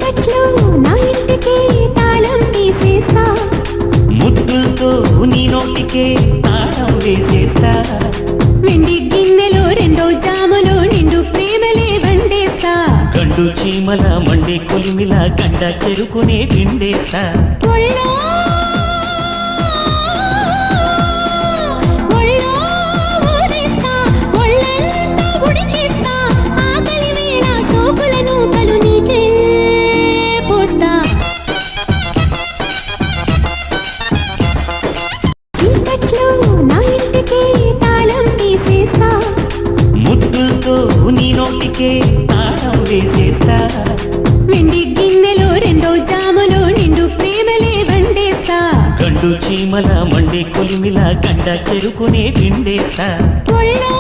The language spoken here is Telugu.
చీకట్లో నా ఇంటికి తాళం తీసేస్తా, ముద్దులతో నీ నోటికే తాళం వేసేస్తా, వెండి గిన్నెలో రెండో జాములో నిండు ప్రేమలే వండేస్తా, గండు చీమల మండే కొలిమిల గండ చెరుకునే పిండేస్తా. ఒళ్ళో ఒళ్ళో ఊరేస్తా, ఒళ్ళంతా ఉడికేస్తా, ఆకలి వేళ సోకుల నూకలు నీకే పోస్తా. చీకట్లో నా ఇంటికి తాళం తీసేస్తా, ముద్దులతో నీ నోటికే తాళం వేసేస్తా, వెండి గిన్నెలో రెండో జాములో నిండు ప్రేమలే వండేస్తా, గండు చీమల మండే కొలిమిల గండ చెరుకునే పిండేస్తా. ఒళ్ళో